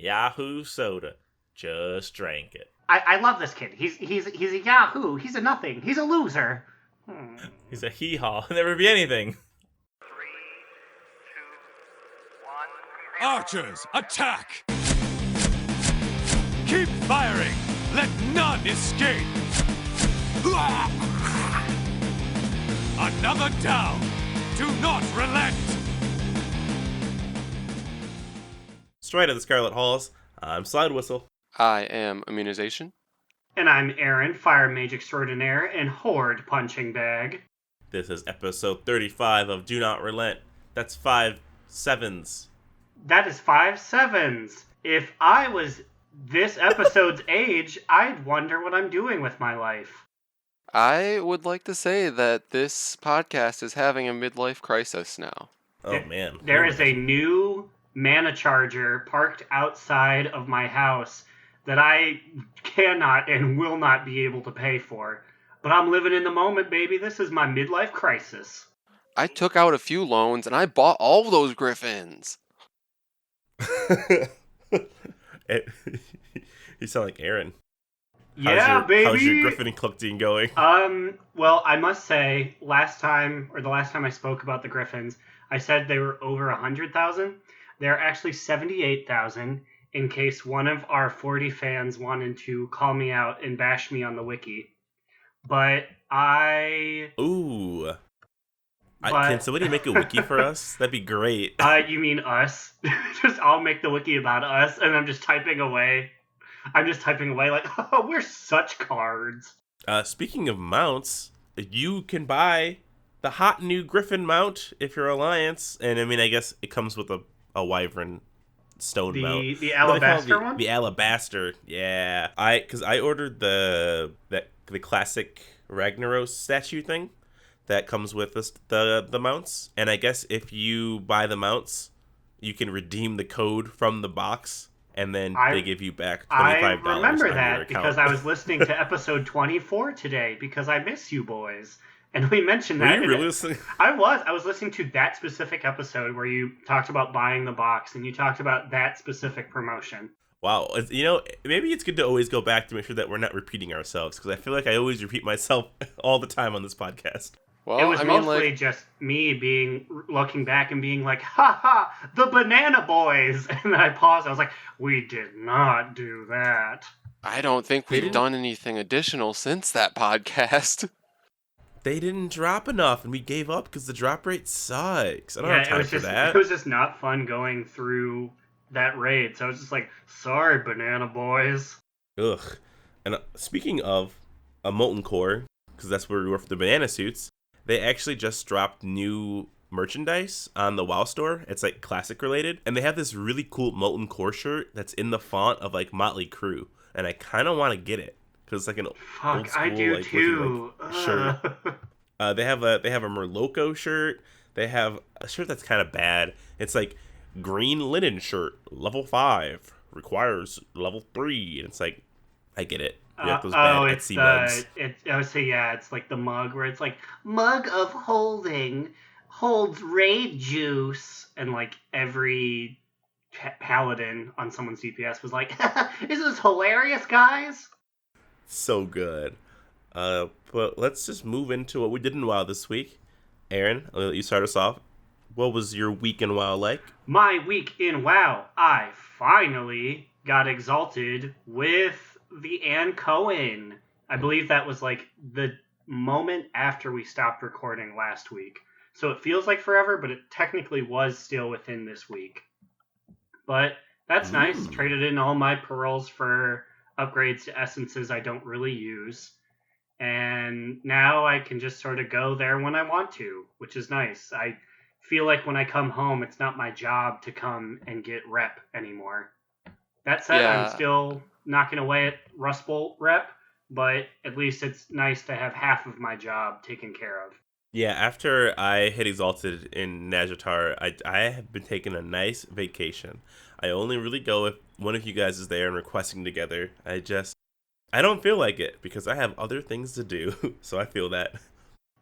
Yahoo soda. Just drank it. I love this kid. He's a Yahoo. He's a nothing. He's a loser. He's a hee-haw. Never be anything. 3, 2, 1. Archers, attack! Keep firing! Let none escape! Another down! Do not relent! Straight at the Scarlet Halls, I'm Slidewhistle. I am Immunization. And I'm Aaron, Fire Mage Extraordinaire and Horde Punching Bag. This is episode 35 of Do Not Relent. That's 5 sevens. That is 5 sevens. If I was this episode's age, I'd wonder what I'm doing with my life. I would like to say that this podcast is having a midlife crisis now. Oh, man. There is a new mana charger parked outside of my house that I cannot and will not be able to pay for. But I'm living in the moment, baby. This is my midlife crisis. I took out a few loans and I bought all those griffins. You sound like Aaron. Baby. How's your Griffin collecting going? Well, I must say, the last time I spoke about the Griffins, I said they were over 100,000. They're actually 78,000, in case one of our 40 fans wanted to call me out and bash me on the wiki. But Ooh. Can somebody make a wiki for us? That'd be great. You mean us? I'll make the wiki about us, and I'm just typing away. Like, oh, we're such cards. Speaking of mounts, you can buy the hot new Griffin mount if you're Alliance. And I mean, I guess it comes with a Wyvern stone mount. The Alabaster one? The Alabaster, yeah. Because I ordered the classic Ragnaros statue thing that comes with the mounts. And I guess if you buy the mounts, you can redeem the code from the box. And then they give you back $25 I remember on that your account. because I was listening to episode 24 today because I miss you boys. And we mentioned that. Were you really listening? I was listening to that specific episode where you talked about buying the box and you talked about that specific promotion. Wow. Maybe it's good to always go back to make sure that we're not repeating ourselves, because I feel like I always repeat myself all the time on this podcast. Well, it was mostly just me looking back and being like, ha ha, the Banana Boys. And then I paused. I was like, we did not do that. I don't think we've done anything additional since that podcast. They didn't drop enough, and we gave up because the drop rate sucks. I don't have time for that. It was just not fun going through that raid. So I was just like, sorry, Banana Boys. Ugh. And speaking of a Molten Core, because that's where we were for the banana suits, they actually just dropped new merchandise on the WoW store. It's like classic related. And they have this really cool Molten Core shirt that's in the font of like Motley Crue. And I kind of want to get it because it's like an old school I do like, too. looking, like, shirt. They have a Merloco shirt. They have a shirt that's kind of bad. It's like green linen shirt, level 5, requires level 3. And it's like, I get it. You have those bad Etsy mugs. I would say, it's like the mug where it's like, mug of holding, holds raid juice. And like every paladin on someone's DPS was like, this is hilarious, guys. So good. But let's just move into what we did in WoW this week. Aaron, I'll let you start us off. What was your week in WoW like? My week in WoW, I finally got exalted with the Ann Cohen. I believe that was like the moment after we stopped recording last week. So it feels like forever, but it technically was still within this week. But that's nice. Traded in all my pearls for upgrades to essences I don't really use. And now I can just sort of go there when I want to, which is nice. I feel like when I come home, it's not my job to come and get rep anymore. That said, I'm still knocking away at Rust Bolt rep, but at least it's nice to have half of my job taken care of. Yeah, after I hit Exalted in Nazjatar, I have been taking a nice vacation. I only really go if one of you guys is there and requesting together. I don't feel like it because I have other things to do, so I feel that.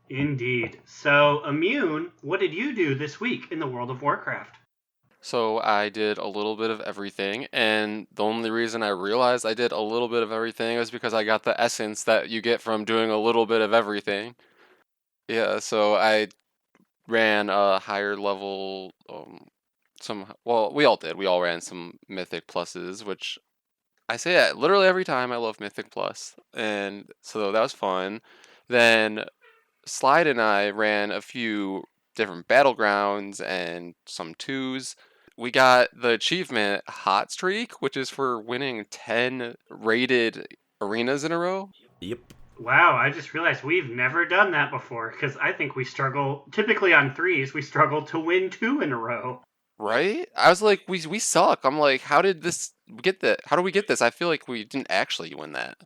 Indeed. So, Immune, what did you do this week in the World of Warcraft? So I did a little bit of everything, and the only reason I realized I did a little bit of everything is because I got the essence that you get from doing a little bit of everything. Yeah, so I ran a higher level, well, we all did. We all ran some Mythic Pluses, which I say that literally every time. I love Mythic Plus, and so that was fun. Then Slide and I ran a few different battlegrounds and some twos. We got the achievement Hot Streak, which is for winning 10 rated arenas in a row. Yep. Wow, I just realized we've never done that before because I think we struggle, typically on threes, we struggle to win 2 in a row. Right? I was like, we suck. I'm like, how did this get that? How do we get this? I feel like we didn't actually win that.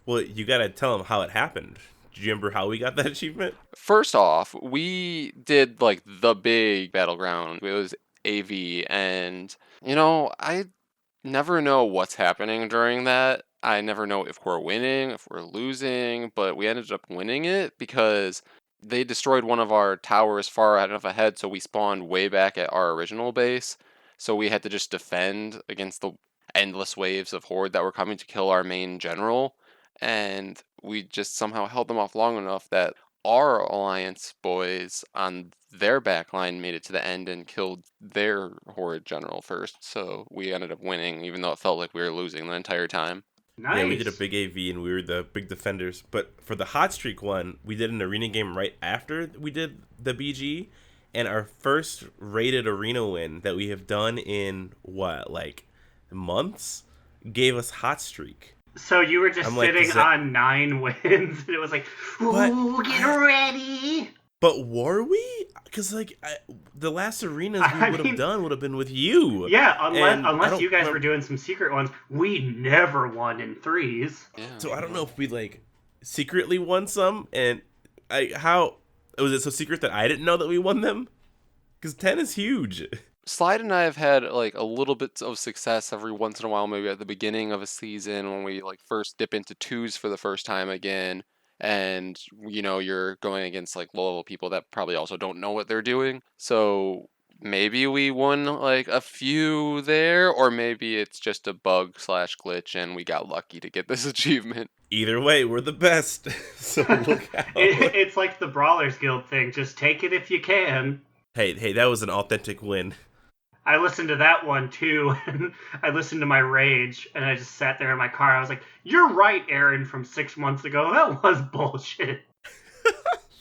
Well, you gotta tell them how it happened. Do you remember how we got that achievement? First off, we did like the big battleground. It was AV, and I never know what's happening during that. I never know if we're winning, if we're losing, but we ended up winning it because they destroyed one of our towers far enough ahead, so we spawned way back at our original base. So we had to just defend against the endless waves of horde that were coming to kill our main general. And we just somehow held them off long enough that our alliance boys on their back line made it to the end and killed their horde general first. So we ended up winning, even though it felt like we were losing the entire time. Nice. Yeah, we did a big AV and we were the big defenders. But for the hot streak one, we did an arena game right after we did the BG, and our first rated arena win that we have done in like months gave us hot streak. So you were just I'm like, sitting on 9 wins, and it was like, ooh, get ready! But were we? Because the last arenas we would have done would have been with you. Yeah, unless you guys were doing some secret ones, we never won in threes. Yeah. So I don't know if we secretly won some, and how was it so secret that I didn't know that we won them? Because 10 is huge. Slide and I have had like a little bit of success every once in a while, maybe at the beginning of a season when we like first dip into twos for the first time again. And you're going against like low level people that probably also don't know what they're doing. So maybe we won like a few there, or maybe it's just a bug / glitch and we got lucky to get this achievement. Either way, we're the best. So look out. It's like the Brawlers Guild thing. Just take it if you can. Hey, that was an authentic win. I listened to that one too, and I listened to my rage, and I just sat there in my car. I was like, "You're right, Aaron, from 6 months ago. That was bullshit."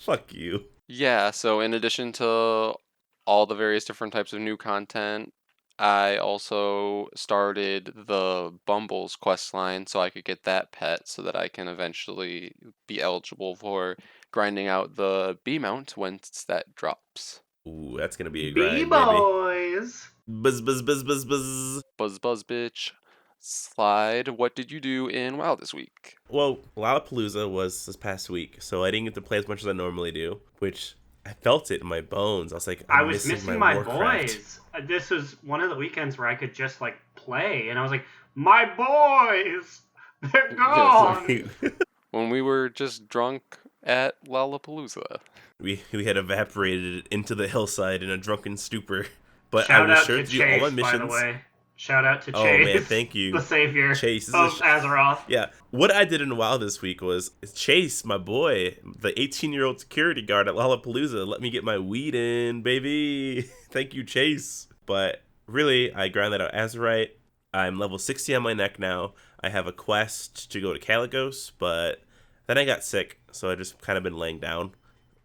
Fuck you. Yeah, so in addition to all the various different types of new content, I also started the Bumbles quest line so I could get that pet so that I can eventually be eligible for grinding out the B mount once that drops. Ooh, that's gonna be a grind, B-boys! baby. Buzz, buzz, buzz, buzz, buzz. Buzz, buzz, bitch. Slide, what did you do in WoW this week? Well, Lollapalooza was this past week, so I didn't get to play as much as I normally do, which I felt it in my bones. I was like, I was missing my Warcraft. boys. This was one of the weekends where I could just like play, and I was like, "My boys, they're gone." When we were just drunk at Lollapalooza. We had evaporated into the hillside in a drunken stupor. But Shout I was out sure to to do all my Chase, missions. by the way. Shout out to Chase. Oh man, thank you. The savior Chase of Azeroth. Yeah. What I did in WoW this week was Chase, my boy, the 18-year-old security guard at Lollapalooza, let me get my weed in, baby. Thank you, Chase. But really, I grind that out Azerite. I'm level 60 on my neck now. I have a quest to go to Caligos, but then I got sick, so I just kind of been laying down.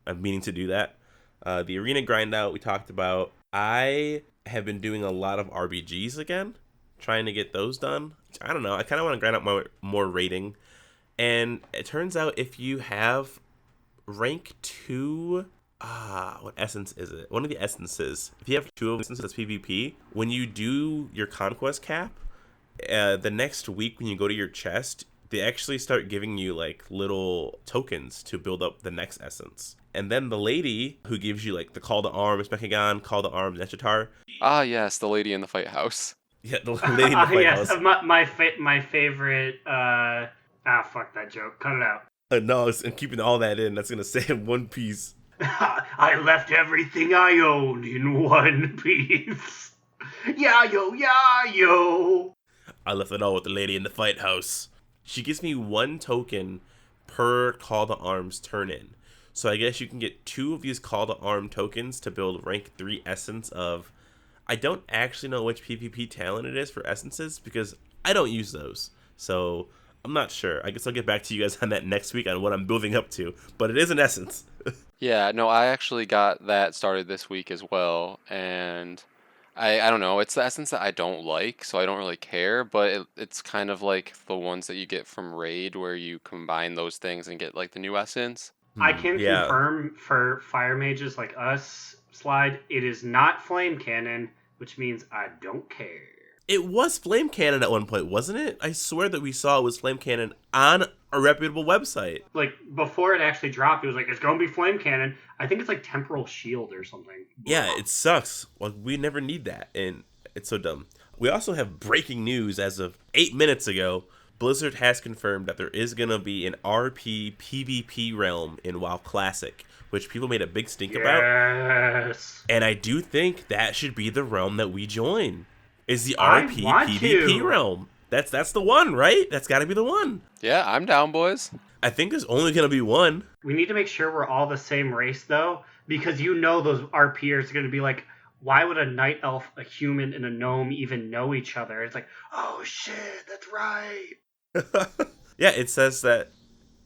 I'm meaning to do that. The arena grind out we talked about. I have been doing a lot of RBGs again, trying to get those done. I don't know. I kind of want to grind out more rating. And it turns out if you have rank 2, what essence is it? One of the essences. If you have 2 of them, that's PvP, when you do your conquest cap, the next week when you go to your chest, they actually start giving you like little tokens to build up the next essence. And then the lady who gives you like the call to arms, Mechagon, call to arms, Nechatar. Ah, yes, the lady in the fight house. Yeah, the lady in the fight yes, house. my favorite. Fuck that joke. Cut it out. No, I'm keeping all that in. That's gonna say in one piece. I left everything I owned in one piece. Yo. I left it all with the lady in the fight house. She gives me 1 token per call to arms turn in. So I guess you can get 2 of these call to arm tokens to build rank 3 essence of... I don't actually know which PvP talent it is for essences because I don't use those. So I'm not sure. I guess I'll get back to you guys on that next week on what I'm building up to. But it is an essence. Yeah, no, I actually got that started this week as well, and I don't know, it's the essence that I don't like, so I don't really care, but it's kind of like the ones that you get from Raid where you combine those things and get like the new essence. I can Yeah. confirm for fire mages like us, Slide, it is not flame cannon, which means I don't care. It was Flame Cannon at one point, wasn't it? I swear that we saw it was Flame Cannon on a reputable website. Like, before it actually dropped, it was like, it's gonna be flame cannon. I think it's like temporal shield or something. Yeah, it sucks. Like, we never need that, and it's so dumb. We also have breaking news as of 8 minutes ago. Blizzard has confirmed that there is going to be an RP PvP realm in WoW Classic, which people made a big stink about. Yes. And I do think that should be the realm that we join. Is the I RP want PvP to. realm. That's the one, right? That's got to be the one. Yeah, I'm down, boys. I think there's only going to be one. We need to make sure we're all the same race, though, because you know those RPers are going to be like, why would a night elf, a human, and a gnome even know each other? It's like, oh shit, that's right. Yeah, it says that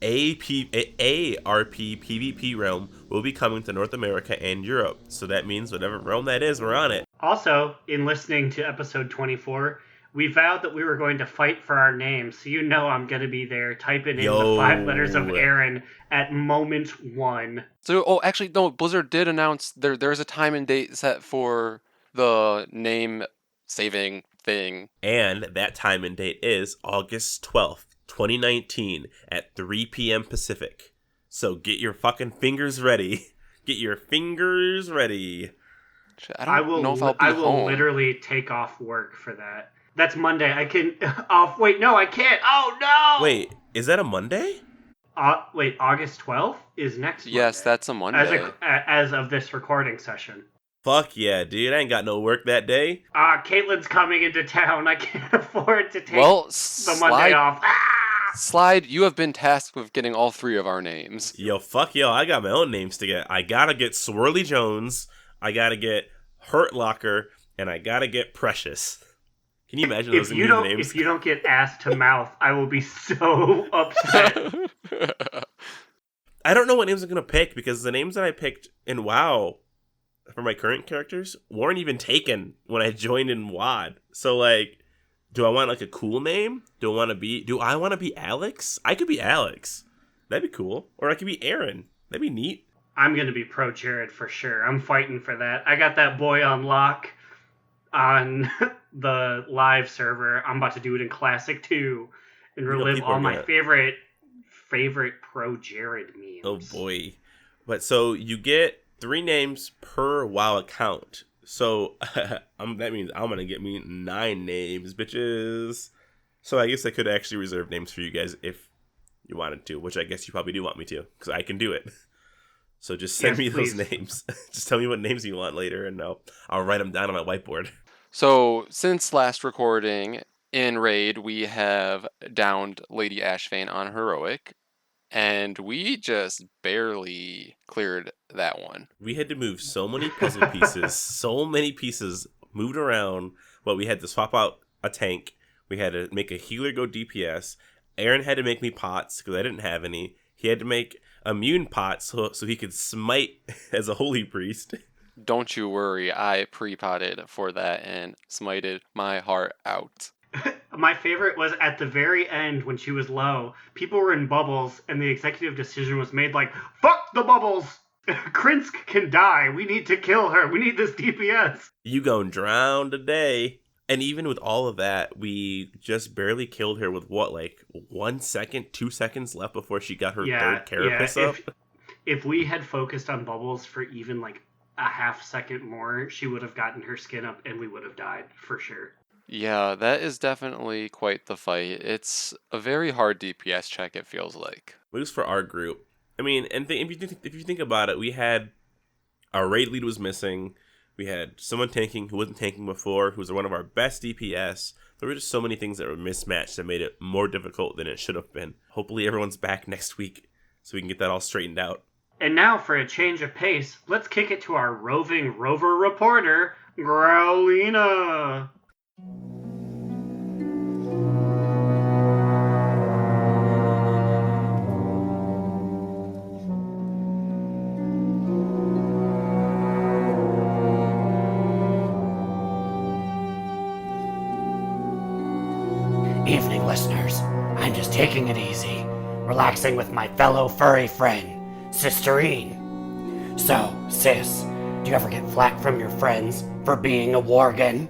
a RP PvP realm will be coming to North America and Europe. So that means whatever realm that is, we're on it. Also, in listening to episode 24, we vowed that we were going to fight for our names. So you know I'm going to be there typing in the 5 letters of Aaron at moment 1. So, actually, no, Blizzard did announce there's a time and date set for the name saving thing. And that time and date is August 12th, 2019 at 3 p.m. Pacific. So get your fucking fingers ready. Get your fingers ready. I don't know if I'll be I will home. literally take off work for that. That's Monday. I can off. Wait, no, I can't. Oh no. Wait, is that a Monday? Wait, August 12th is next Monday. Yes, that's a Monday. As of this recording session. Fuck yeah, dude. I ain't got no work that day. Caitlin's coming into town. I can't afford to take the Monday Slide, off. Slide, you have been tasked with getting all 3 of our names. Yo, fuck yo. I got my own names to get. I gotta get Swirly Jones. I gotta get Hurt Locker. And I gotta get Precious. Can you imagine those new names? If you don't get ass to mouth, I will be so upset. I don't know what names I'm gonna pick because the names that I picked in WoW for my current characters weren't even taken when I joined in WoD. So like, do I want like a cool name? Do I want to be Alex? I could be Alex. That'd be cool. Or I could be Aaron. That'd be neat. I'm gonna be pro Jared for sure. I'm fighting for that. I got that boy on lock on the live server. I'm about to do it in Classic too and relive all my favorite pro Jared memes. Oh boy. But so you get 3 names per WoW account. So that means I'm going to get me 9 names, bitches. So I guess I could actually reserve names for you guys if you wanted to, which I guess you probably do want me to, because I can do it. So just send me those names. Just tell me what names you want later, and I'll write them down on my whiteboard. So, since last recording, in Raid, we have downed Lady Ashvane on Heroic, and we just barely cleared that one. We had to move so many puzzle pieces, so many pieces moved around. Well, we had to swap out a tank. We had to make a healer go DPS. Aaron had to make me pots because I didn't have any. He had to make immune pots so he could smite as a holy priest. Don't you worry, I pre-potted for that and smited my heart out. My favorite was at the very end when she was low. People were in bubbles, and the executive decision was made like, fuck the bubbles! Krinsk can die. We need to kill her. We need this DPS. You gon' drown today. And even with all of that, we just barely killed her with what, like 1 second, 2 seconds left before she got her third carapace up? If we had focused on bubbles for even like a half second more, she would have gotten her skin up and we would have died for sure. Yeah, that is definitely quite the fight. It's a very hard DPS check, it feels like. At least for our group. I mean, and if you think about it, we had our raid lead was missing. We had someone tanking who wasn't tanking before, who was one of our best DPS. There were just so many things that were mismatched that made it more difficult than it should have been. Hopefully everyone's back next week so we can get that all straightened out. And now, for a change of pace, let's kick it to our roving rover reporter, Growlina. Evening, listeners. I'm just taking it easy, relaxing with my fellow furry friend, Sisterine. So, sis, do you ever get flack from your friends for being a worgen?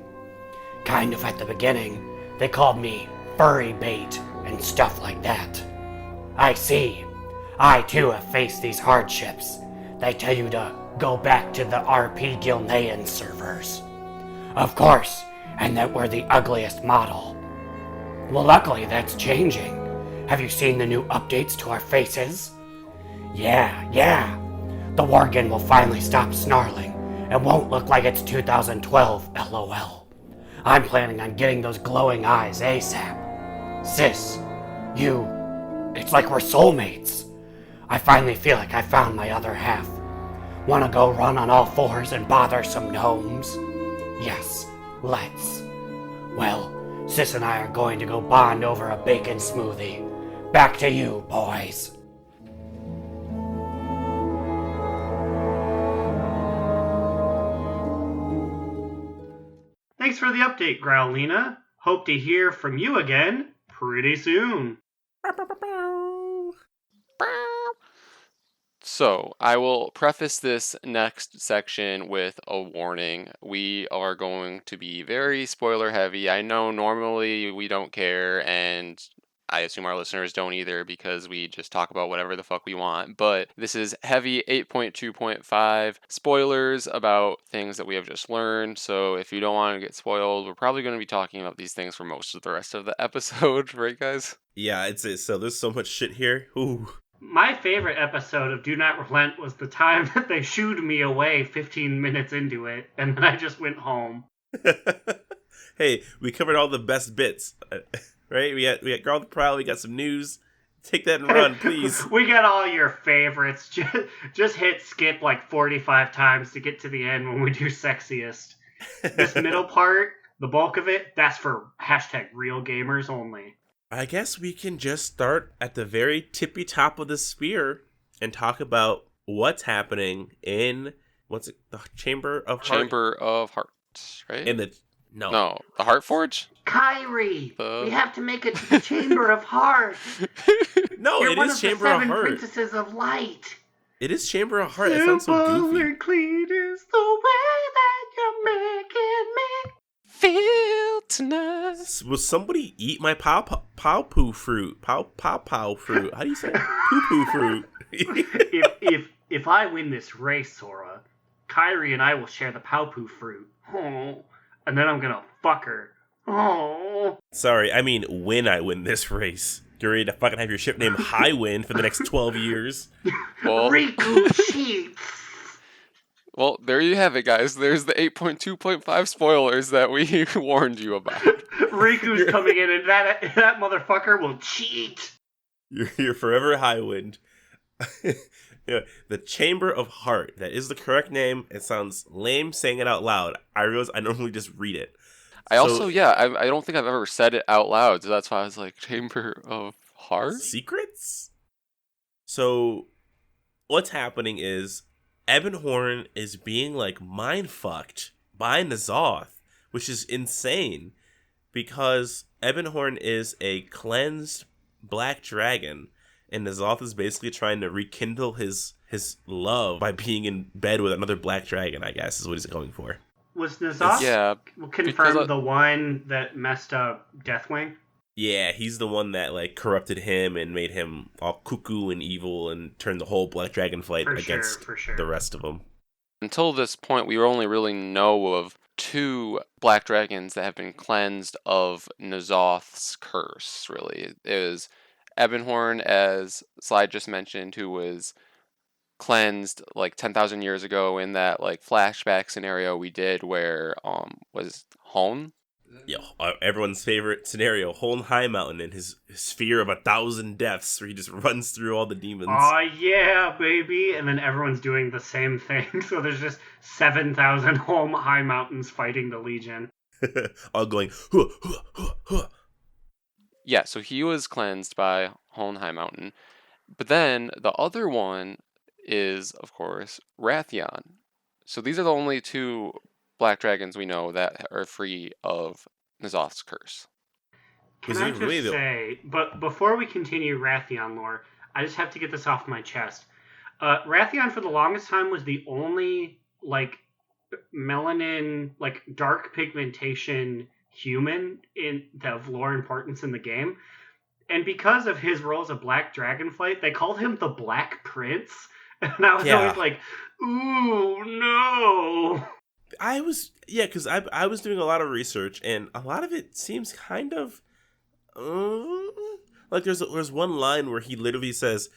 Kind of at the beginning, they called me furry bait and stuff like that. I see. I too have faced these hardships. They tell you to go back to the RP Gilnean servers. Of course, and that we're the ugliest model. Well, luckily that's changing. Have you seen the new updates to our faces? Yeah. The worgen will finally stop snarling and won't look like it's 2012, LOL. I'm planning on getting those glowing eyes ASAP. Sis, it's like we're soulmates. I finally feel like I found my other half. Wanna go run on all fours and bother some gnomes? Yes, let's. Well, Sis and I are going to go bond over a bacon smoothie. Back to you, boys. Thanks for the update, Growlina. Hope to hear from you again pretty soon. So, I will preface this next section with a warning. We are going to be very spoiler heavy. I know normally we don't care, and I assume our listeners don't either because we just talk about whatever the fuck we want. But this is heavy 8.2.5 spoilers about things that we have just learned. So, if you don't want to get spoiled, we're probably going to be talking about these things for most of the rest of the episode, right, guys? Yeah, so there's so much shit here. Ooh. My favorite episode of Do Not Relent was the time that they shooed me away 15 minutes into it, and then I just went home. Hey, we covered all the best bits, right? We got Girl the Prowl, we got some news. Take that and run, please. We got all your favorites. Just hit skip like 45 times to get to the end when we do Sexiest. This middle part, the bulk of it, that's for #real gamers only. I guess we can just start at the very tippy top of the spear and talk about what's happening in the Chamber of Heart? Chamber of Hearts, right? No, the Heart Forge? Kyrie, we have to make it to the Chamber of Heart. No, You're it one is of Chamber the of 7 Heart. Princesses of Light. It is Chamber of Heart. It sounds so goofy. And clean is the way that you're making me feel tonight. Will somebody eat my pow poo fruit? Pow fruit. How do you say it? Poo poo fruit. if I win this race, Sora, Kyrie and I will share the Paopu fruit. Oh, and then I'm gonna fuck her. Oh. Sorry, I mean when I win this race. You're ready to fucking have your ship named Highwind for the next 12 years. Well, Riku cheats. Well, there you have it, guys. There's the 8.2.5 spoilers that we warned you about. Riku's coming in, and that motherfucker will cheat. You're forever Highwind. Yeah, the Chamber of Heart. That is the correct name. It sounds lame saying it out loud. I realize I normally just read it. I don't think I've ever said it out loud, so that's why I was like, Chamber of Heart? Secrets? So, what's happening is Ebonhorn is being like mind fucked by N'Zoth, which is insane because Ebonhorn is a cleansed black dragon, and N'Zoth is basically trying to rekindle his love by being in bed with another black dragon, I guess is what he's going for. Was N'Zoth confirmed because the one that messed up Deathwing? Yeah, he's the one that like corrupted him and made him all cuckoo and evil and turned the whole Black Dragon flight against the rest of them. Until this point, we only really know of 2 black dragons that have been cleansed of N'Zoth's curse, really. It was Ebonhorn, as Slide just mentioned, who was cleansed like 10,000 years ago in that like flashback scenario we did where was Hone. Yeah, everyone's favorite scenario, Hole High Mountain and his sphere of 1,000 deaths, where he just runs through all the demons. Oh yeah, baby! And then everyone's doing the same thing, so there's just 7,000 home high mountains fighting the Legion. All going, huh, huh, huh, huh. Yeah, so he was cleansed by Hone High Mountain. But then the other one is, of course, Wrathion. So these are the only two black dragons we know that are free of N'Zoth's curse. Can I just say, but before we continue Wrathion lore, I just have to get this off my chest. Wrathion for the longest time was the only like melanin, like dark pigmentation human of lore importance in the game. And because of his role as a black dragonflight, they called him the Black Prince. And I was always like, ooh, no. Because I was doing a lot of research, and a lot of it seems kind of like there's one line where he literally says,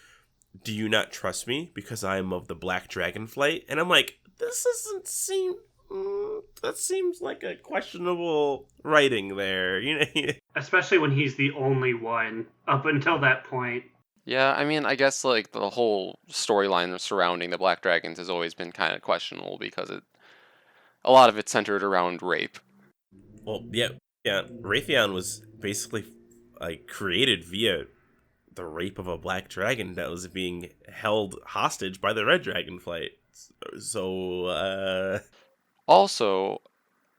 "Do you not trust me because I am of the Black Dragonflight?" And I'm like, this doesn't seem. That seems like a questionable writing there, you know. Especially when he's the only one up until that point. Yeah, I mean, I guess like the whole storyline surrounding the Black Dragons has always been kind of questionable because a lot of it's centered around rape. Well, yeah. Raytheon was basically like created via the rape of a black dragon that was being held hostage by the Red Dragonflight. So, Also,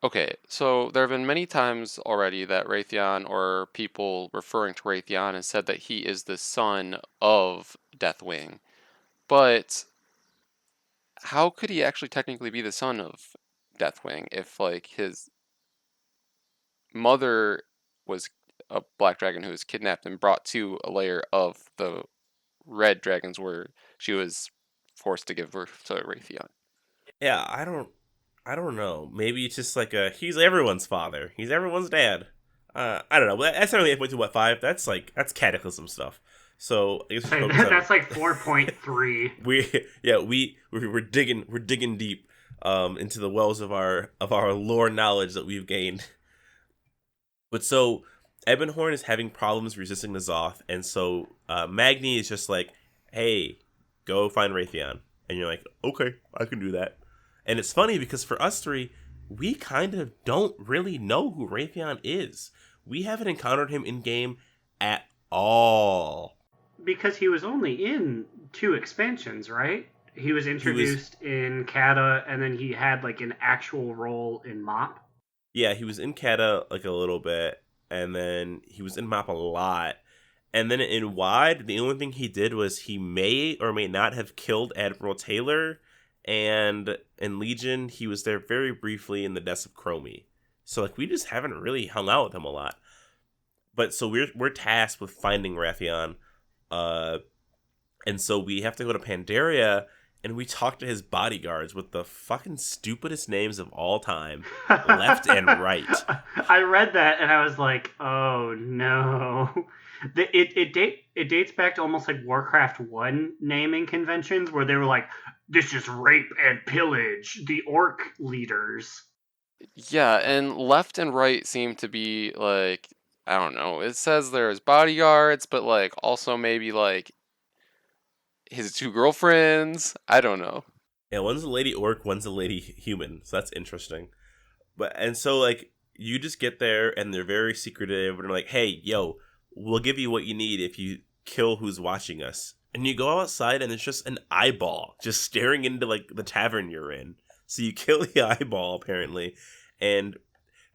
okay, so there have been many times already that Raytheon or people referring to Raytheon has said that he is the son of Deathwing. But how could he actually technically be the son of Deathwing if like his mother was a black dragon who was kidnapped and brought to a lair of the red dragons where she was forced to give birth to Raytheon? Yeah, I don't know. Maybe it's just like he's everyone's father. He's everyone's dad. I don't know. That's not really 8.2.5. That's Cataclysm stuff. So I guess that's like 4.3. We're digging deep into the wells of our lore knowledge that we've gained. But so Ebonhorn is having problems resisting the Zoth, and so Magni is just like, "Hey, go find Raytheon," and you're like, "Okay, I can do that." And it's funny because for us three, we kind of don't really know who Raytheon is. We haven't encountered him in game at all. Because he was only in 2 expansions, right? He was introduced in Kata, and then he had like an actual role in MoP. Yeah, he was in Kata like a little bit, and then he was in MoP a lot. And then in Wide, the only thing he did was he may or may not have killed Admiral Taylor, and in Legion, he was there very briefly in the Deaths of Chromie. So like we just haven't really hung out with him a lot. But so we're tasked with finding Wrathion. And so we have to go to Pandaria, and we talk to his bodyguards with the fucking stupidest names of all time, Left and Right. I read that and I was like, oh no. It dates back to almost like Warcraft 1 naming conventions where they were like, this is rape and pillage, the orc leaders. Yeah, and Left and Right seem to be like, I don't know, it says there's bodyguards, but like also maybe like his 2 girlfriends. I don't know. Yeah, one's a lady orc, one's a lady human, so that's interesting. And so like you just get there and they're very secretive and they're like, "Hey, yo, we'll give you what you need if you kill who's watching us." And you go outside and it's just an eyeball just staring into like the tavern you're in. So you kill the eyeball apparently, and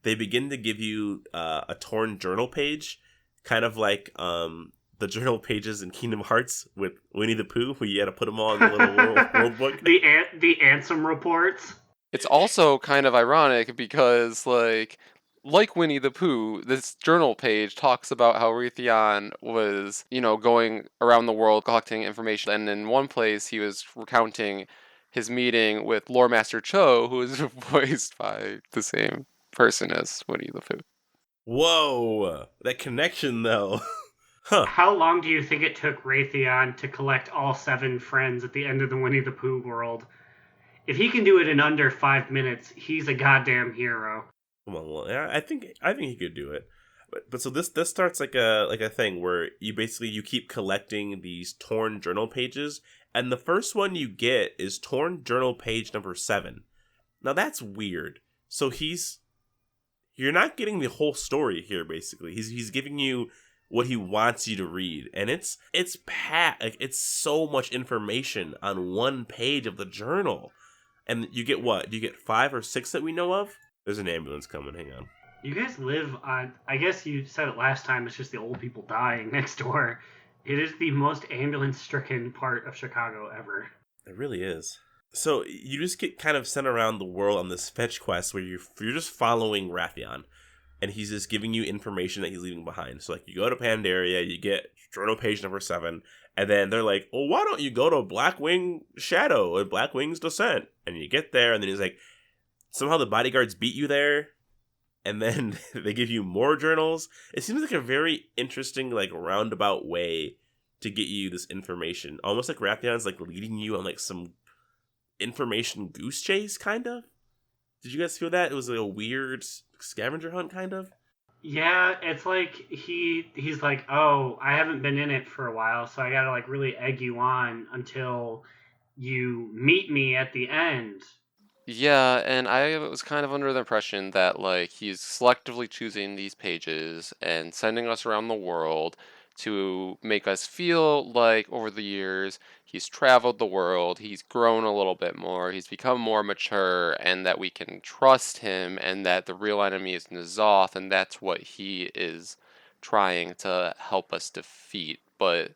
they begin to give you a torn journal page, kind of like the journal pages in Kingdom Hearts with Winnie the Pooh, where you had to put them all in the little world book. The Ansem reports. It's also kind of ironic because like Winnie the Pooh, this journal page talks about how Raytheon was, going around the world collecting information, and in one place he was recounting his meeting with Lore Master Cho, who is voiced by the same person as Winnie the Pooh. Whoa, that connection though. Huh. How long do you think it took Raytheon to collect all 7 friends at the end of the Winnie the Pooh world? If he can do it in under 5 minutes, he's a goddamn hero. Well, yeah, I think he could do it. But so this starts like a thing where you keep collecting these torn journal pages, and the first one you get is torn journal page number 7. Now that's weird. So you're not getting the whole story here. Basically, he's giving you what he wants you to read, and it's like it's so much information on one page of the journal. And you get what? Do you get 5 or 6 that we know of? There's an ambulance coming. Hang on. You guys live on, I guess you said it last time, it's just the old people dying next door. It is the most ambulance-stricken part of Chicago ever. It really is. So you just get kind of sent around the world on this fetch quest where you're just following Raytheon, and he's just giving you information that he's leaving behind. So like you go to Pandaria, you get journal page number 7, and then they're like, well, why don't you go to Blackwing Shadow or Blackwing's Descent? And you get there, and then he's like, somehow the bodyguards beat you there, and then they give you more journals. It seems like a very interesting, like, roundabout way to get you this information. Almost like Raytheon's like leading you on like some information goose chase, kind of. Did you guys feel that? It was like a weird scavenger hunt, kind of. Yeah, it's like he's like, oh, I haven't been in it for a while, so I gotta like really egg you on until you meet me at the end. Yeah, and I was kind of under the impression that like he's selectively choosing these pages and sending us around the world to make us feel like over the years he's traveled the world, he's grown a little bit more, he's become more mature, and that we can trust him, and that the real enemy is N'Zoth, and that's what he is trying to help us defeat. But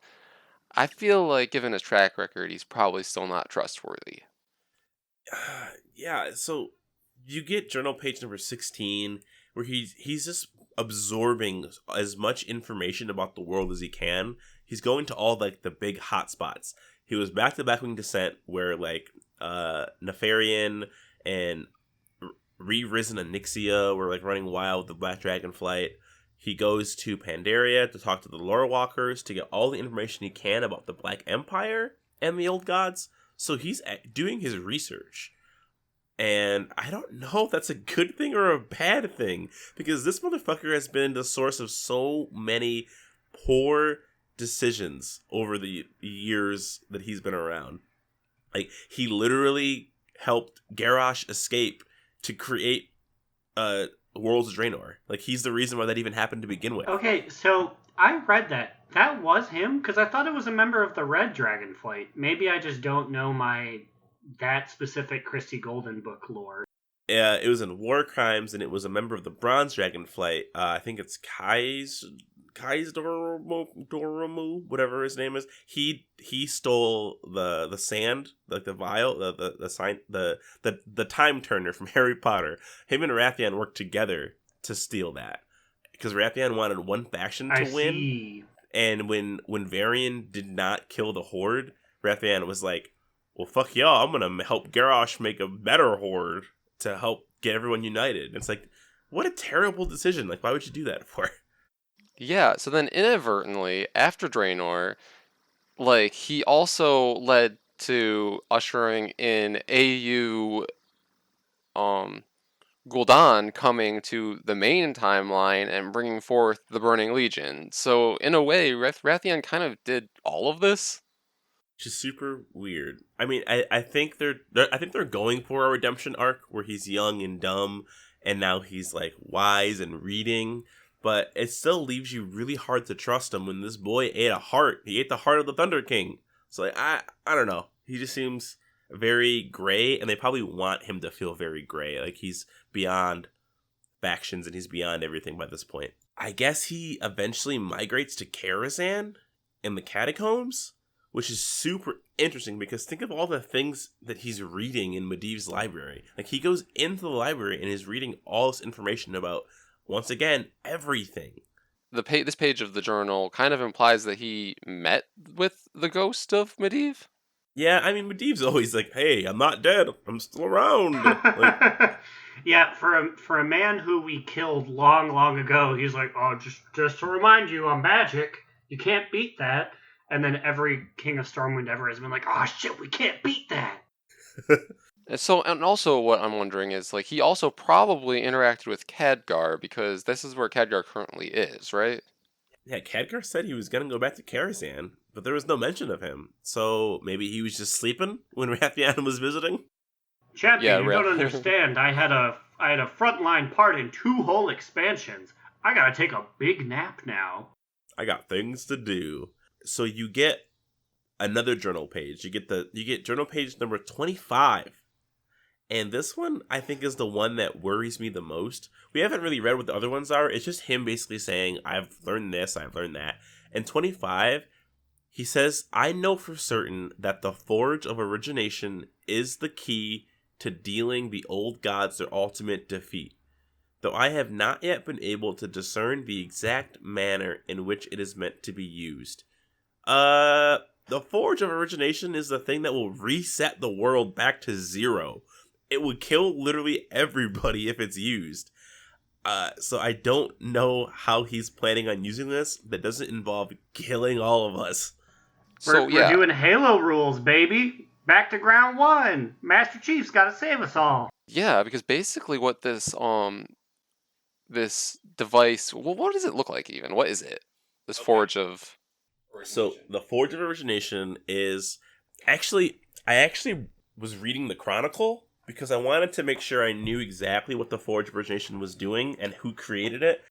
I feel like given his track record, he's probably still not trustworthy. Yeah, so you get journal page number 16 where he's just absorbing as much information about the world as he can. He's going to all like the big hot spots. He was back to Blackwing Descent where like Nefarian and Re-Risen Onyxia were like running wild with the Black Dragon flight. He goes to Pandaria to talk to the Lore Walkers to get all the information he can about the Black Empire and the Old Gods. So he's doing his research. And I don't know if that's a good thing or a bad thing, because this motherfucker has been the source of so many poor decisions over the years that he's been around. Like, he literally helped Garrosh escape to create Worlds of Draenor. Like, he's the reason why that even happened to begin with. Okay, so I read that. That was him? Because I thought it was a member of the Red Dragon Flight. Maybe I just don't know that specific Christy Golden book lore. Yeah, it was in War Crimes, and it was a member of the Bronze Dragon Flight. I think it's Kai's Doromu, whatever his name is. He stole the sand, like the vial, the time turner from Harry Potter. Him and Raytheon worked together to steal that because Raytheon wanted one faction to win. See. And when Varian did not kill the Horde, Raytheon was like, well, fuck y'all, I'm gonna help Garrosh make a better Horde to help get everyone united. It's like, what a terrible decision. Like, why would you do that for? Yeah, so then inadvertently, after Draenor, like, he also led to ushering in AU Gul'dan coming to the main timeline and bringing forth the Burning Legion. So, in a way, Raytheon kind of did all of this. Which is super weird. I mean, I think they're going for a redemption arc where he's young and dumb, and now he's like wise and reading. But it still leaves you really hard to trust him when this boy ate a heart. He ate the heart of the Thunder King. So like, I don't know. He just seems very gray, and they probably want him to feel very gray. Like he's beyond factions and he's beyond everything by this point. I guess he eventually migrates to Karazhan in the catacombs, which is super interesting because think of all the things that he's reading in Medivh's library. Like he goes into the library and is reading all this information about, once again, everything. This page of the journal kind of implies that he met with the ghost of Medivh. Yeah, I mean, Medivh's always like, hey, I'm not dead. I'm still around. Like, yeah, for a man who we killed long, long ago, he's like, oh, just to remind you, I'm magic. You can't beat that. And then every King of Stormwind ever has been like, oh shit, we can't beat that. And also what I'm wondering is, like, he also probably interacted with Khadgar, because this is where Khadgar currently is, right? Yeah, Khadgar said he was gonna go back to Karazhan, but there was no mention of him. So maybe he was just sleeping when Rathian was visiting? Champion, Yeah, you don't understand. I had a frontline part in 2 whole expansions. I gotta take a big nap now. I got things to do. So you get another journal page. You get journal page number 25. And this one, I think, is the one that worries me the most. We haven't really read what the other ones are. It's just him basically saying, I've learned this, I've learned that. And 25, he says, I know for certain that the Forge of Origination is the key to dealing the old gods their ultimate defeat, though I have not yet been able to discern the exact manner in which it is meant to be used. The Forge of Origination is the thing that will reset the world back to 0. It would kill literally everybody if it's used. So I don't know how he's planning on using this that doesn't involve killing all of us. We're doing Halo rules, baby. Back to ground 1. Master Chief's gotta save us all. Yeah, because basically what this device, well, what does it look like even? What is it? This Forge of... So the Forge of Origination is actually, I actually was reading the Chronicle because I wanted to make sure I knew exactly what the Forge of Origination was doing and who created it.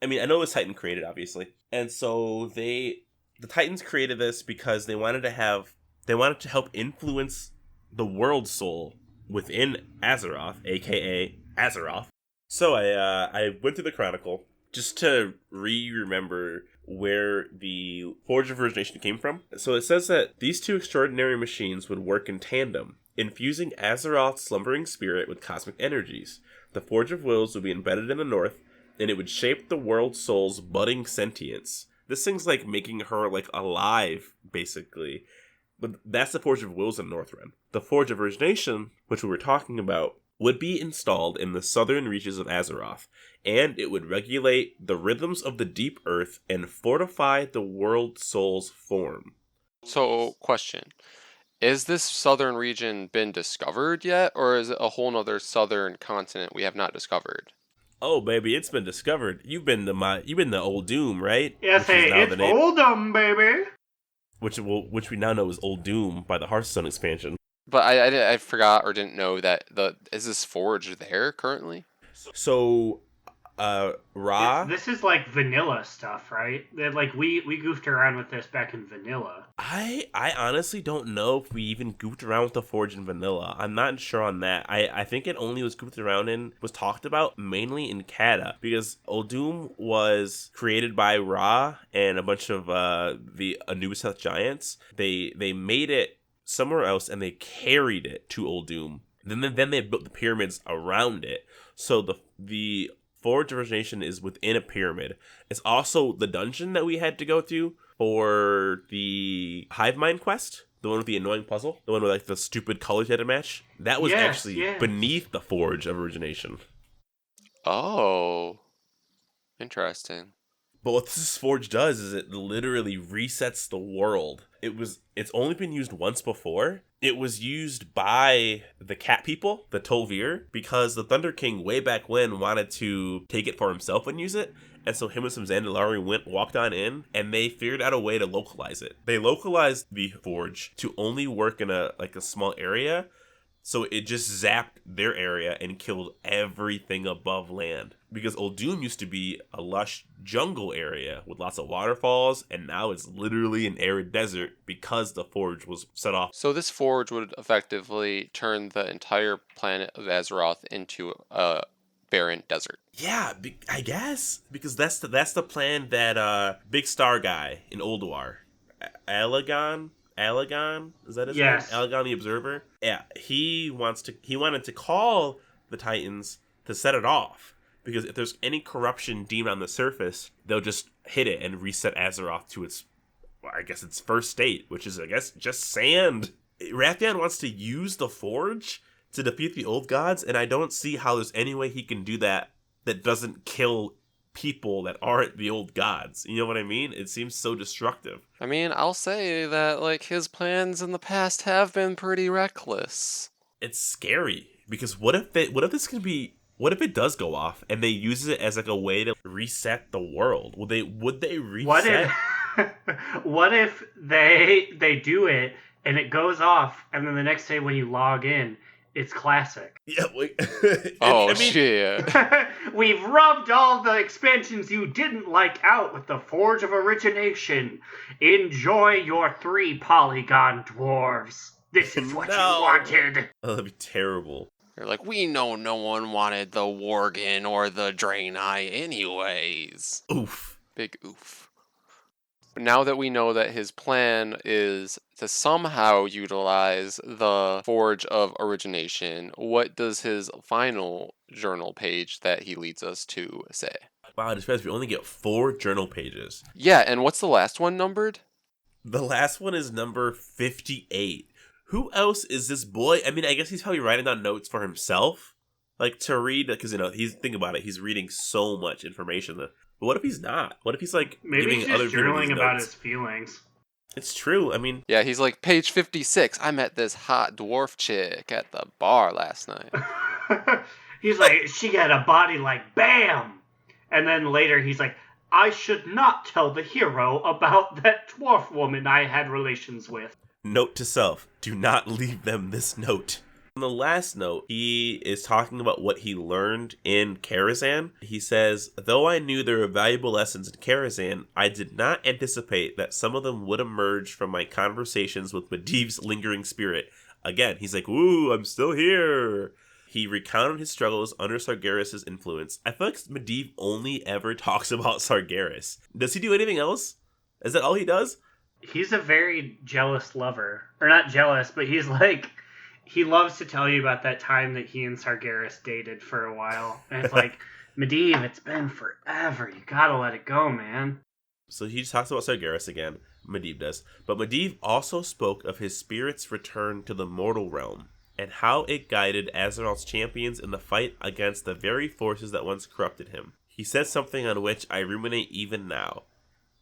I mean, I know it was Titan created, obviously. And so the Titans created this because they wanted to help influence the world soul within Azeroth, aka Azeroth. So I went through the Chronicle just to remember where the Forge of Origination came from. So it says that these 2 extraordinary machines would work in tandem, infusing Azeroth's slumbering spirit with cosmic energies. The Forge of Wills would be embedded in the north, and it would shape the world soul's budding sentience. This thing's like making her like alive, basically. But that's the Forge of Wills in Northrend. The Forge of Origination, which we were talking about, would be installed in the southern reaches of Azeroth, and it would regulate the rhythms of the deep earth and fortify the world soul's form. So, question. Is this southern region been discovered yet, or is it a whole nother southern continent we have not discovered? Oh, baby, it's been discovered. You've been to Old Doom, right? Yes, hey, it's Oldham, baby. Which we now know is Old Doom by the Hearthstone expansion. But I forgot or didn't know that is this forge there currently? So, Ra. This is like vanilla stuff, right? Like we goofed around with this back in vanilla. I honestly don't know if we even goofed around with the Forge in vanilla. I'm not sure on that. I think it only was goofed around was talked about mainly in Kata, because Uldum was created by Ra and a bunch of the Anubis giants. They made it somewhere else and they carried it to Uldum. Then they built the pyramids around it. So the Forge of Origination is within a pyramid. It's also the dungeon that we had to go through for the Hive Mind quest, the one with the annoying puzzle, the one with like the stupid colors you had to match. That was beneath the Forge of Origination. Oh, interesting. But what this Forge does is it literally resets the world. It's only been used once before. It was used by the cat people, the Tol'vir, because the Thunder King way back when wanted to take it for himself and use it. And so him and some Zandalari walked on in, and they figured out a way to localize it. They localized the Forge to only work in a small area, so it just zapped their area and killed everything above land. Because Uldum used to be a lush jungle area with lots of waterfalls, and now it's literally an arid desert because the Forge was set off. So this Forge would effectively turn the entire planet of Azeroth into a barren desert. Yeah, I guess, because that's the plan that Big Star guy in Ulduar, Alagon, is that his name? Alagon the Observer. Yeah, he wanted to call the Titans to set it off, because if there's any corruption deemed on the surface, they'll just hit it and reset Azeroth to its first state, which is just sand. Rathian wants to use the Forge to defeat the old gods, and I don't see how there's any way he can do that doesn't kill people that aren't the old gods. You know what I mean? It seems so destructive. I mean, I'll say that, like, his plans in the past have been pretty reckless. It's scary because what if it does go off and they use it as like a way to reset the world? Would they reset? What if they do it and it goes off, and then the next day when you log in, it's classic? Yeah. Shit. We've rubbed all the expansions you didn't like out with the Forge of Origination. Enjoy your 3 polygon dwarves. This is what you wanted. Oh, that'd be terrible. You're like, we know no one wanted the Worgen or the Draenei anyways. Oof. Big oof. Now that we know that his plan is to somehow utilize the Forge of Origination, what does his final journal page that he leads us to say? Wow, I just realized we only get 4 journal pages. Yeah, and what's the last one numbered? The last one is number 58. Who else is this boy? I mean, I guess he's probably writing down notes for himself, like to read, because think about it, he's reading so much information. But what if he's not? What if he's like maybe giving he's other just people journaling these about notes? his feelings? It's true. I mean, Yeah, he's like, page 56. I met this hot dwarf chick at the bar last night. He's like, she got a body like BAM! And then later he's like, I should not tell the hero about that dwarf woman I had relations with. note to self: do not leave them this note. On the last note, he is talking about what he learned in Karazhan. He says, though I knew there were valuable lessons in Karazhan, I did not anticipate that some of them would emerge from my conversations with Medivh's lingering spirit. Again, he's like, ooh, I'm still here. He recounted his struggles under Sargeras' influence. I feel like Medivh only ever talks about Sargeras. Does he do anything else? Is that all he does? He's a very jealous lover. Or not jealous, but he's like, he loves to tell you about that time that he and Sargeras dated for a while. And it's like, Medivh, it's been forever. You gotta let it go, man. So he just talks about Sargeras again. Medivh does. But Medivh also spoke of his spirit's return to the mortal realm, and how it guided Azeroth's champions in the fight against the very forces that once corrupted him. He said something on which I ruminate even now.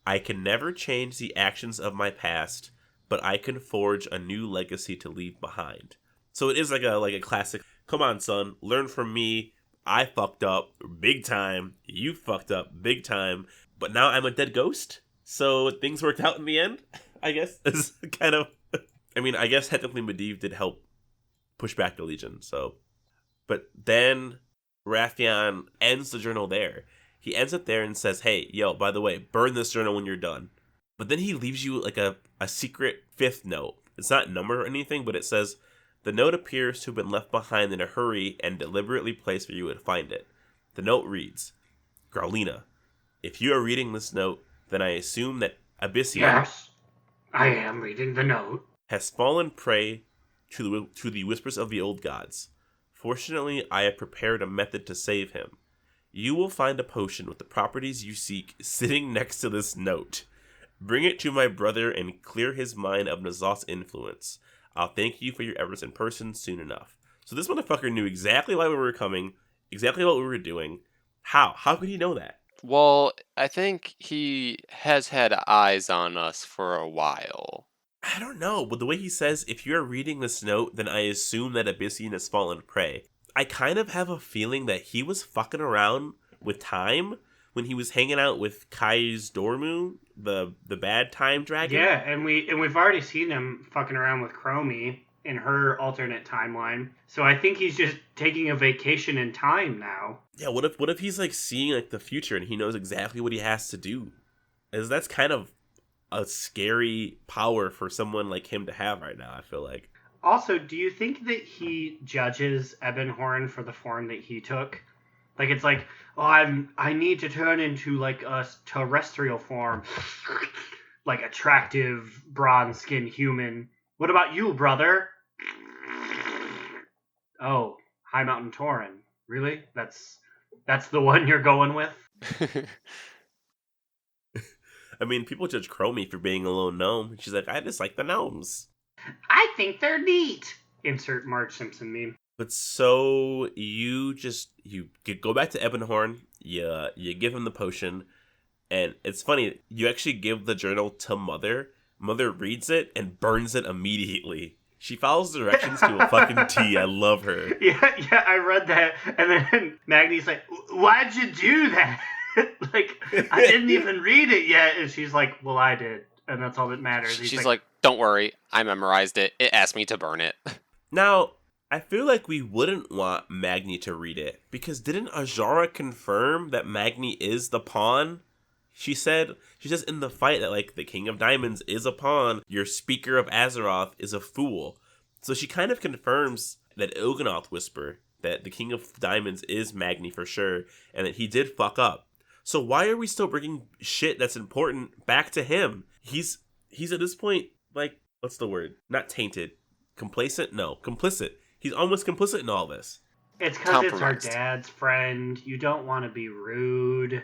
I can never change the actions of my past, but I can forge a new legacy to leave behind. So it is like a classic, come on son, learn from me. I fucked up big time. You fucked up big time. But now I'm a dead ghost. So things worked out in the end, I guess. It's kind of, I mean, I guess technically Medivh did help push back the Legion. So, but then Wrathion ends the journal there. He ends it there and says, hey, yo, by the way, burn this journal when you're done. But then he leaves you like a secret 5th note. It's not numbered or anything, but it says, the note appears to have been left behind in a hurry and deliberately placed where you would find it. The note reads, Growlina, if you are reading this note, then I assume that Abyssian Yes, I am reading the note. has fallen prey to the whispers of the old gods. Fortunately, I have prepared a method to save him. You will find a potion with the properties you seek sitting next to this note. Bring it to my brother and clear his mind of N'Zoth's influence. I'll thank you for your efforts in person soon enough. So this motherfucker knew exactly why we were coming, exactly what we were doing. How? How could he know that? Well, I think he has had eyes on us for a while. I don't know, but the way he says, if you're reading this note, then I assume that Abyssian has fallen prey. I kind of have a feeling that he was fucking around with time when he was hanging out with Kai's Dormu, the bad time dragon. Yeah, and we've already seen him fucking around with Chromie in her alternate timeline. So I think he's just taking a vacation in time now. Yeah, what if he's like seeing like the future and he knows exactly what he has to do? As that's kind of a scary power for someone like him to have right now, I feel like. Also, do you think that he judges Ebonhorn for the form that he took? Like, it's like, oh, I need to turn into like a terrestrial form, like attractive bronze-skinned human. What about you, brother? Oh, High Mountain Tauren. Really? That's the one you're going with? I mean, people judge Chromie for being a little gnome. She's like, I just like the gnomes. I think they're neat. Insert Marge Simpson meme. But so you go back to Ebonhorn You give him the potion, and it's funny, you actually give the journal to Mother. Mother reads it and burns it immediately. She follows the directions to a fucking T. I love her. Yeah, I read that, and then Magni's like, "Why'd you do that?" Like, I didn't even read it yet, and she's like, "Well, I did, and that's all that matters." She's like, "Don't worry, I memorized it. It asked me to burn it." Now, I feel like we wouldn't want Magni to read it, because didn't Ajara confirm that Magni is the pawn? She says in the fight that, like, the King of Diamonds is a pawn, your Speaker of Azeroth is a fool. So she kind of confirms that Il'gynoth whisper that the King of Diamonds is Magni for sure, and that he did fuck up. So why are we still bringing shit that's important back to him? He's at this point, like, what's the word? Not tainted. Complacent? No, complicit. He's almost complicit in all this. It's because it's our dad's friend. You don't want to be rude.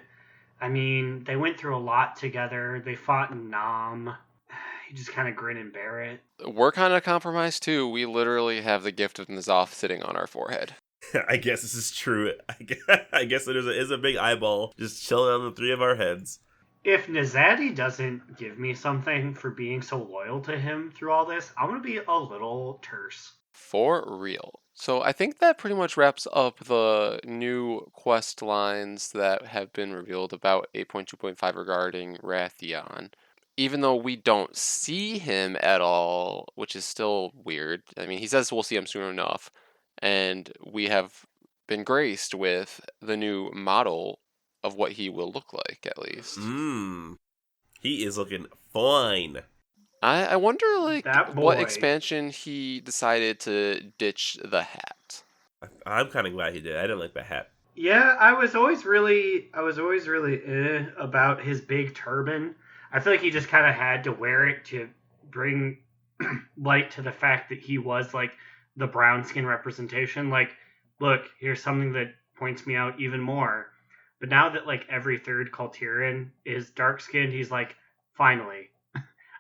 I mean, they went through a lot together. They fought in Nam. You just kind of grin and bear it. We're kind of compromised too. We literally have the gift of N'Zoth sitting on our forehead. I guess this is true. I guess it is a big eyeball just chilling on the three of our heads. If N'Zadi doesn't give me something for being so loyal to him through all this, I'm going to be a little terse. For real. So I think that pretty much wraps up the new quest lines that have been revealed about 8.2.5 regarding Wrathion. Even though we don't see him at all, which is still weird. I mean, he says we'll see him soon enough. And we have been graced with the new model of what he will look like, at least. He is looking fine. I wonder, like, That boy. what expansion he decided to ditch the hat. I'm kind of glad he did. I didn't like the hat. Yeah, I was always really about his big turban. I feel like he just kind of had to wear it to bring light to the fact that he was, like, the brown skin representation. Like, look, here's something that points me out even more. But now that, like, every third Kaltirian is dark skinned, he's like, finally,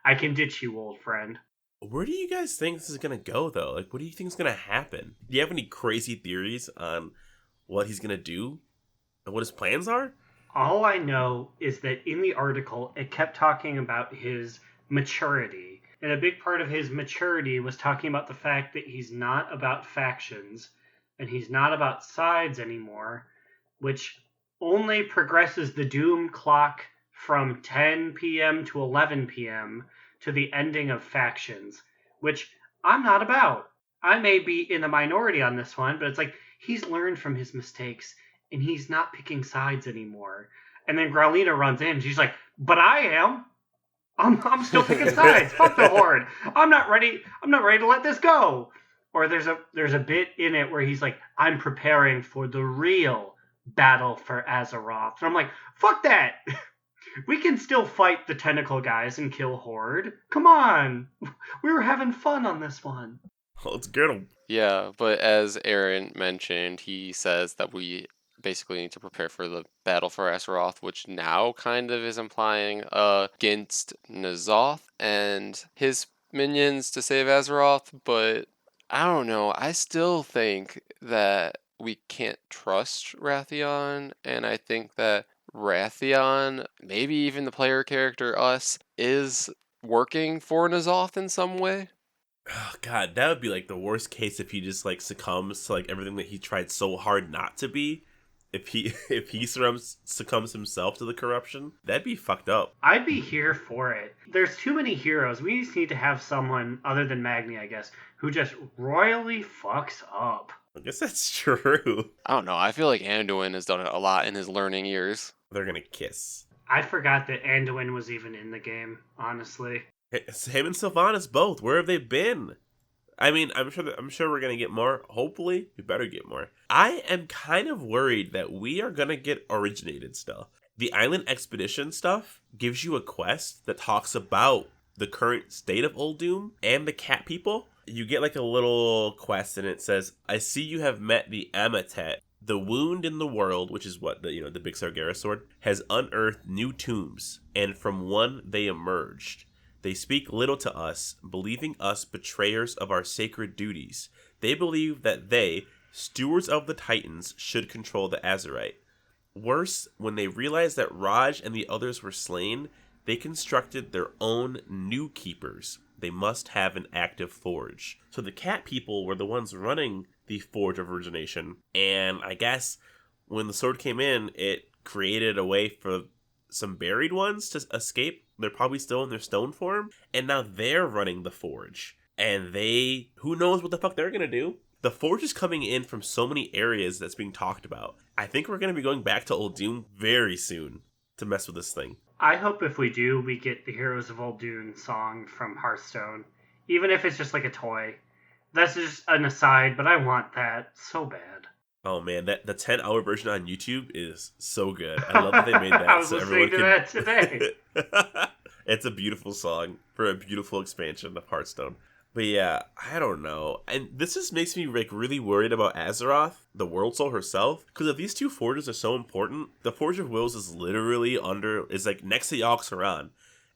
I can ditch you, old friend. Where do you guys think this is going to go, though? Like, what do you think is going to happen? Do you have any crazy theories on what he's going to do and what his plans are? All I know is that in the article, it kept talking about his maturity. And a big part of his maturity was talking about the fact that he's not about factions and he's not about sides anymore, which only progresses the doom clock from 10 p.m. to 11 p.m. to the ending of factions, which I'm not about. I may be in the minority on this one, but it's like he's learned from his mistakes and he's not picking sides anymore. And then Growlina runs in. She's like, but I am. I'm still picking sides. Fuck the Horde. I'm not ready to let this go. Or there's a bit in it where he's like, I'm preparing for the real battle for Azeroth. And I'm like, fuck that. We can still fight the tentacle guys and kill Horde. Come on. We were having fun on this one. Let's get him. Yeah, but as Aaron mentioned, he says that we basically need to prepare for the battle for Azeroth, which now kind of is implying against N'Zoth and his minions to save Azeroth, but I don't know. I still think that we can't trust Wrathion, and I think that Wrathion, maybe even the player character us, is working for N'Zoth in some way. Oh, God, that would be like the worst case if he just like succumbs to like everything that he tried so hard not to be. If he succumbs himself to the corruption, that'd be fucked up. I'd be here for it. There's too many heroes. We just need to have someone other than Magni, I guess, who just royally fucks up. I guess that's true. I don't know. I feel like Anduin has done it a lot in his learning years. They're gonna kiss. I forgot that Anduin was even in the game, honestly. Him and Sylvanas both. Where have they been? I mean, I'm sure we're gonna get more. Hopefully, we better get more. I am kind of worried that we are gonna get originated stuff. The Island Expedition stuff gives you a quest that talks about the current state of Old Doom and the cat people. You get like a little quest and it says, I see you have met the Amatet. The wound in the world, which is what the big Sargeras sword, has unearthed new tombs, and from one they emerged. They speak little to us, believing us betrayers of our sacred duties. They believe that they, stewards of the Titans, should control the Azerite. worse, when they realized that Raj and the others were slain, they constructed their own new keepers. They must have an active forge. So the cat people were the ones running the Forge of Origination, and I guess when the sword came in, it created a way for some buried ones to escape. They're probably still in their stone form, and now they're running the forge. And who knows what the fuck they're gonna do? The forge is coming in from so many areas that's being talked about. I think we're gonna be going back to Old Doom very soon to mess with this thing. I hope if we do, we get the Heroes of Old Doom song from Hearthstone. Even if it's just like a toy. That's just an aside, but I want that so bad. Oh man, the 10-hour version on YouTube is so good. I love that they made that. I was listening to that today. It's a beautiful song for a beautiful expansion of Hearthstone. But yeah, I don't know. And this just makes me like really worried about Azeroth, the World Soul herself. Because if these two forges are so important, the Forge of Wills is literally is like next to Yogg-Saron.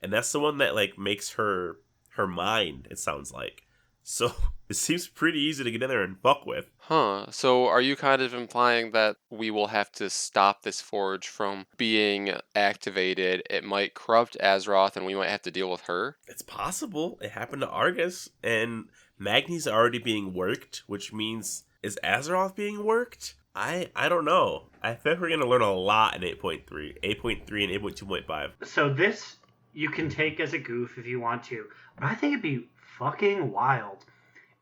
And that's the one that like makes her mind, it sounds like. So it seems pretty easy to get in there and fuck with. Huh. So are you kind of implying that we will have to stop this forge from being activated? It might corrupt Azeroth and we might have to deal with her? It's possible. It happened to Argus, and Magni's already being worked, which means, is Azeroth being worked? I don't know. I think we're going to learn a lot in 8.3 and 8.2.5. So this you can take as a goof if you want to, but I think it'd be fucking wild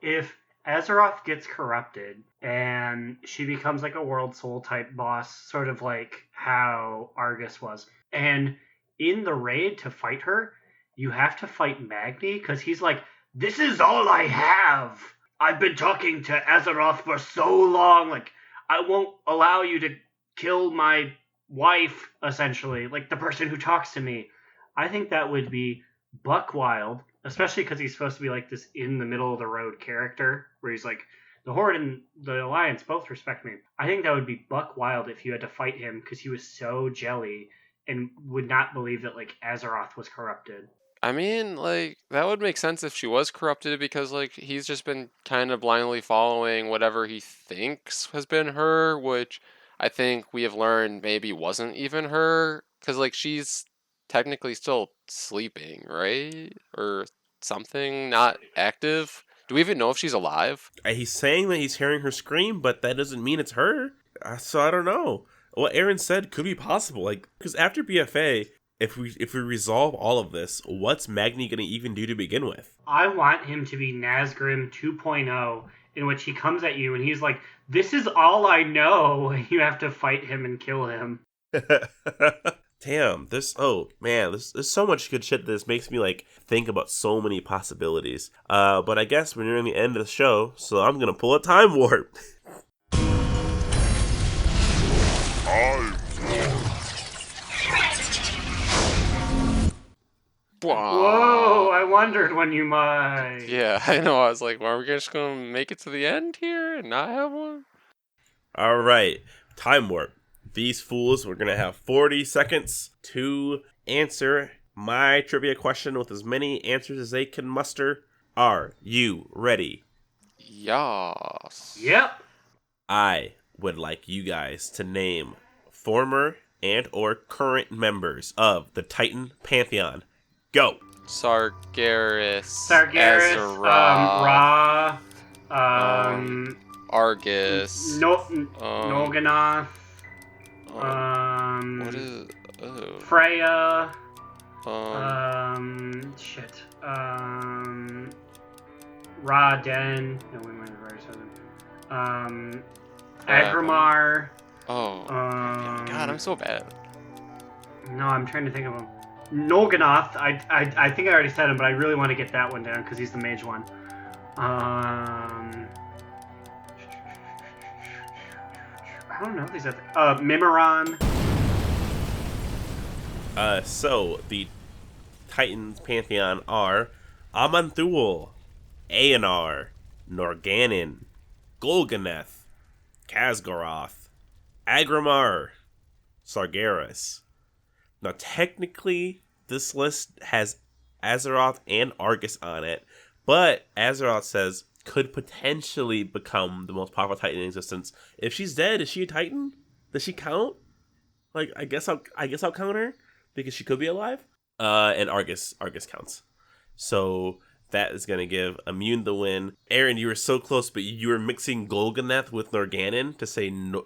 if Azeroth gets corrupted and she becomes like a World Soul type boss, sort of like how Argus was. And in the raid to fight her, you have to fight Magni because he's like, this is all I have. I've been talking to Azeroth for so long. Like, I won't allow you to kill my wife, essentially, like the person who talks to me. I think that would be buck wild, especially because he's supposed to be like this in the middle of the road character where he's like, the Horde and the Alliance both respect me. I think that would be buck wild if you had to fight him because he was so jelly and would not believe that like Azeroth was corrupted. I mean, like, that would make sense if she was corrupted because, like, he's just been kind of blindly following whatever he thinks has been her, which I think we have learned maybe wasn't even her. Because, like, she's technically still sleeping, right? Or something, not active. Do we even know if she's alive? He's saying that he's hearing her scream, but that doesn't mean it's her. So I don't know. What Aaron said could be possible. Like, because after BFA, if we resolve all of this, what's Magni going to even do to begin with? I want him to be Nazgrim 2.0, in which he comes at you and he's like, this is all I know. You have to fight him and kill him. Damn, there's so much good shit that this makes me like think about so many possibilities. But I guess we're nearing the end of the show, so I'm gonna pull a time warp. Whoa, I wondered when you might. Yeah, I know. I was like, well, are we just going to make it to the end here and not have one? All right, time warp. These fools, we're gonna have 40 seconds to answer my trivia question with as many answers as they can muster. Are you ready? Yes. Yep. I would like you guys to name former and or current members of the Titan Pantheon. Go. Sargeras. Sargeras, Ra, Argus. Noganath, what is Freya, shit, Ra-Den, no, we might have already said them, Agrimar, God, I'm so bad. No, I'm trying to think of them. Noganath, I think I already said him, but I really want to get that one down because he's the mage one. I don't know these other. Mimiron. So the Titans Pantheon are Aman'Thul, Aenar, Norgannon, Golganeth, Khazgoroth, Agrimar, Sargeras. Now, technically, this list has Azeroth and Argus on it, but Azeroth says could potentially become the most powerful Titan in existence. If she's dead, is she a Titan? Does she count? Like, I guess I'll count her because she could be alive. And Argus counts. So that is gonna give Immune the win. Aaron, you were so close, but you were mixing Golganeth with Norganon to say no.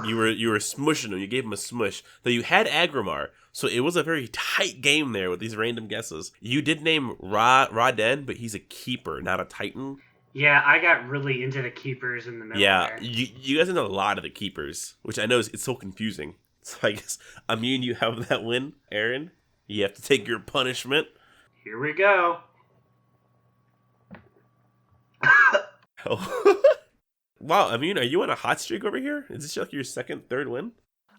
You were smushing him. You gave him a smush. Though you had Agrimar, so it was a very tight game there with these random guesses. You did name Raden, but he's a keeper, not a Titan. Yeah, I got really into the keepers in the middle there. You guys know a lot of the keepers, which I know it's so confusing. So I guess Immune, you have that win. Aaron, you have to take your punishment. Here we go. Oh. Wow, Immune, are you on a hot streak over here? Is this like your second, third win?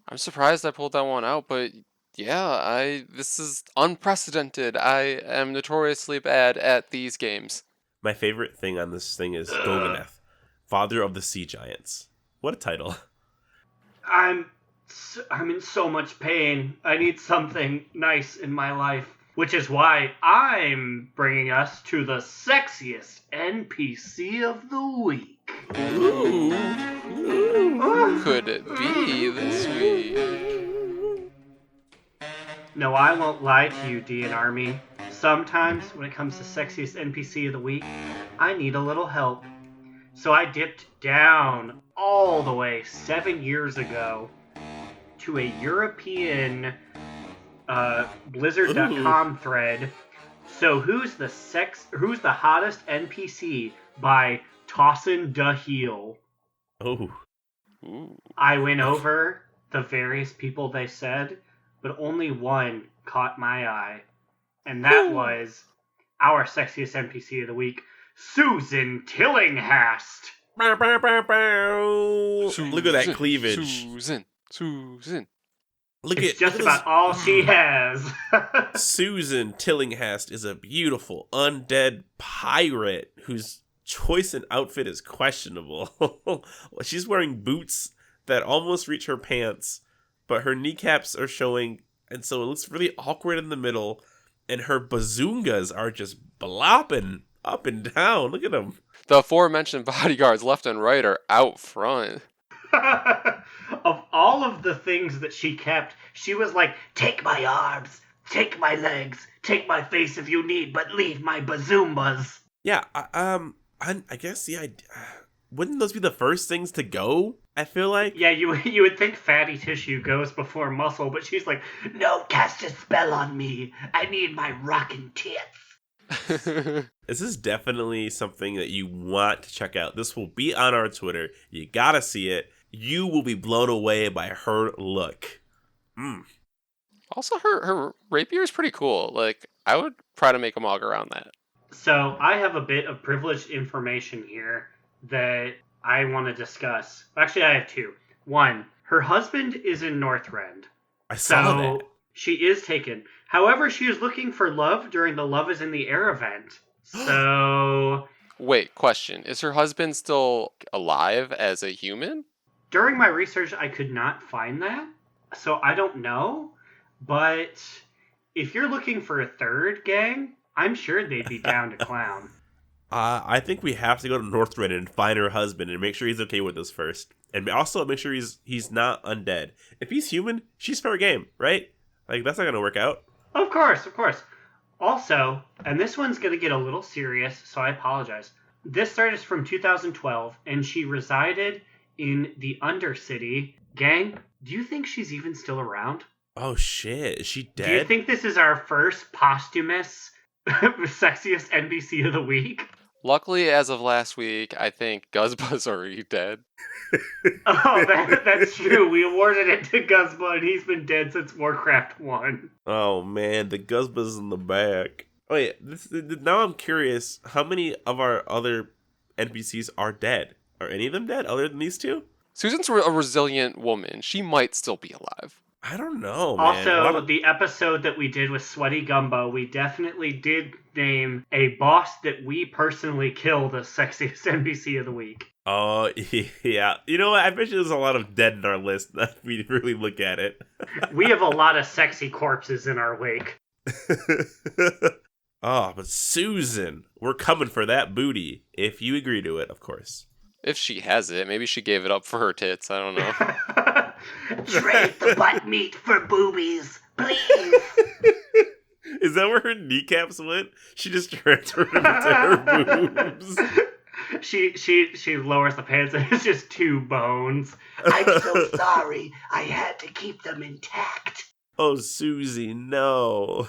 I'm surprised I pulled that one out, but yeah, this is unprecedented. I am notoriously bad at these games. My favorite thing on this thing is Golganeth, Father of the Sea Giants. What a title. I'm in so much pain. I need something nice in my life. Which is why I'm bringing us to the sexiest NPC of the week. Ooh. Who could it be this week? No, I won't lie to you, DN Army. Sometimes, when it comes to sexiest NPC of the week, I need a little help. So I dipped down all the way 7 years ago to a European Blizzard.com thread. So who's the hottest NPC by Tossin da Heel? Oh. Ooh. I went over the various people they said, but only one caught my eye. And that was our sexiest NPC of the week, Susan Tillinghast. Bow, bow, bow, bow. Look at that cleavage. Susan. It's just about all she has. Susan Tillinghast is a beautiful undead pirate whose choice in outfit is questionable. She's wearing boots that almost reach her pants, but her kneecaps are showing, and so it looks really awkward in the middle, and her bazoongas are just blopping up and down. Look at them. The aforementioned bodyguards left and right are out front. Of all of the things that she kept, she was like, take my arms, take my legs, take my face if you need, but leave my bazoombas. Yeah, I guess, yeah, wouldn't those be the first things to go, I feel like? Yeah, you would think fatty tissue goes before muscle, but she's like, no, cast a spell on me. I need my rockin' tits. This is definitely something that you want to check out. This will be on our Twitter. You gotta see it. You will be blown away by her look. Also, her rapier is pretty cool. Like, I would try to make a mog around that. So I have a bit of privileged information here that I want to discuss. Actually, I have two. One, her husband is in Northrend. I saw that. She is taken. However, she is looking for love during the Love is in the Air event. So... Wait, question. Is her husband still alive as a human? During my research, I could not find that. So I don't know. But if you're looking for a third, gang, I'm sure they'd be down to clown. I think we have to go to Northrend and find her husband and make sure he's okay with us first. And also make sure he's not undead. If he's human, she's fair game, right? Like, that's not going to work out. Of course. Also, and this one's going to get a little serious, so I apologize. This thread is from 2012, and she resided in the Undercity. Gang, do you think she's even still around? Oh, shit. Is she dead? Do you think this is our first posthumous sexiest NPC of the week? Luckily, as of last week, I think Guzba's already dead. Oh, that's true. We awarded it to Guzba, and he's been dead since Warcraft 1. Oh, man. The Guzba's in the back. Oh, yeah. Now I'm curious. How many of our other NPCs are dead? Are any of them dead other than these two? Susan's a resilient woman. She might still be alive. I don't know, man. Also, the episode that we did with Sweaty Gumbo, we definitely did name a boss that we personally killed as sexiest NPC of the week. Oh, yeah. You know what? I bet you there's a lot of dead in our list if we really look at it. We have a lot of sexy corpses in our wake. Oh, but Susan, we're coming for that booty. If you agree to it, of course. If she has it, maybe she gave it up for her tits. I don't know. Trade the butt meat for boobies, please. Is that where her kneecaps went? She just transferred them to her boobs. She lowers the pants and it's just 2 bones. I'm so sorry. I had to keep them intact. Oh, Susie, no.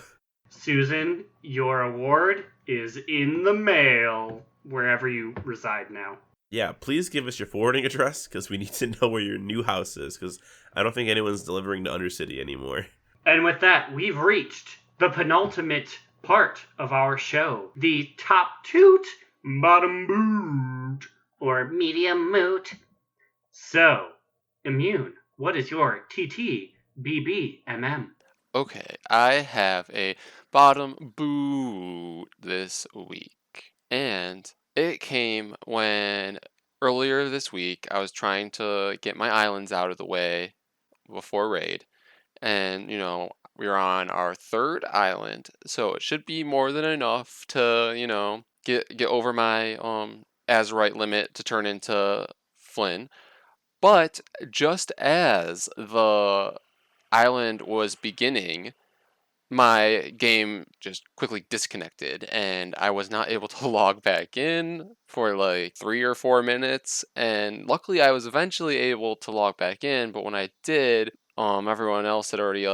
Susan, your award is in the mail wherever you reside now. Yeah, please give us your forwarding address, because we need to know where your new house is, because I don't think anyone's delivering to Undercity anymore. And with that, we've reached the penultimate part of our show. The top toot, bottom boot, or medium moot. So, Immune, what is your TTBBMM? Okay, I have a bottom boot this week. And it came when earlier this week I was trying to get my islands out of the way before raid. And, we were on our 3rd island, so it should be more than enough to, get over my Azurite limit to turn into Flynn. But just as the island was beginning, my game just quickly disconnected and I was not able to log back in for like 3 or 4 minutes. And luckily I was eventually able to log back in, but when I did, everyone else had already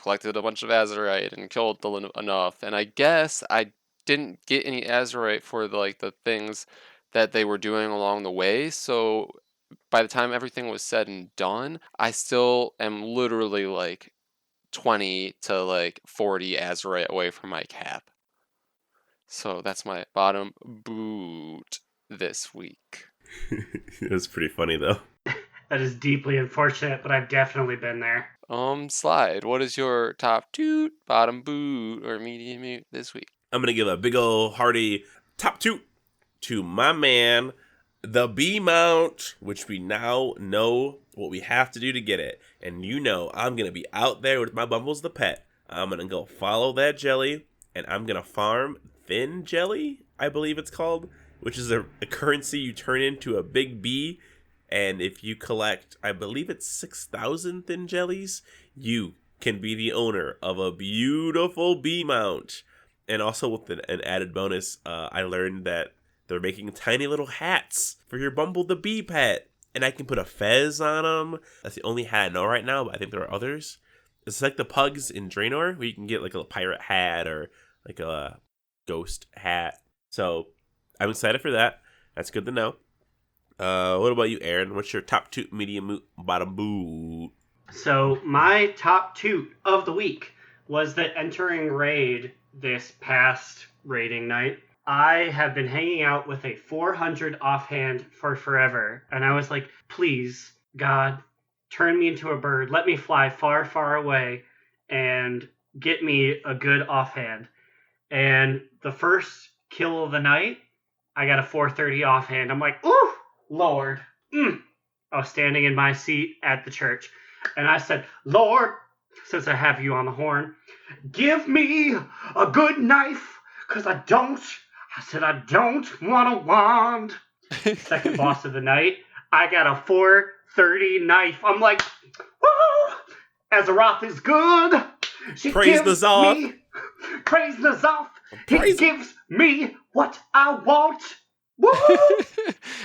collected a bunch of Azurite and killed enough. And I guess I didn't get any Azurite for the things that they were doing along the way. So by the time everything was said and done, I still am literally 20 to 40 Azurite away from my cap. So that's my bottom boot this week. That's pretty funny, though. That is deeply unfortunate, but I've definitely been there. Slide, what is your top toot, bottom boot, or medium mute this week? I'm going to give a big ol' hearty top toot to my man, the B mount, which we now know what we have to do to get it. And I'm going to be out there with my Bumbles the pet. I'm going to go follow that jelly, and I'm going to farm thin jelly, I believe it's called, which is a currency you turn into a big bee. And if you collect, I believe it's 6,000 thin jellies, you can be the owner of a beautiful bee mount. And also with an added bonus, I learned that they're making tiny little hats for your Bumble the Bee pet. And I can put a fez on them. That's the only hat I know right now, but I think there are others. It's like the pugs in Draenor, where you can get a pirate hat or a ghost hat. So I'm excited for that. That's good to know. What about you, Aaron? What's your top toot, medium moot, bottom boot? So my top toot of the week was that entering raid this past raiding night, I have been hanging out with a 400 offhand for forever. And I was like, please, God, turn me into a bird. Let me fly far, far away and get me a good offhand. And the first kill of the night, I got a 430 offhand. I'm like, ooh, Lord. I was standing in my seat at the church. And I said, Lord, since I have you on the horn, give me a good knife, because I don't want a wand. Second boss of the night, I got a 430 knife. I'm like, woo! Azeroth is good. She Praise gives N'Zoth. me, praise N'Zoth. Praise He gives me what I want. Woo!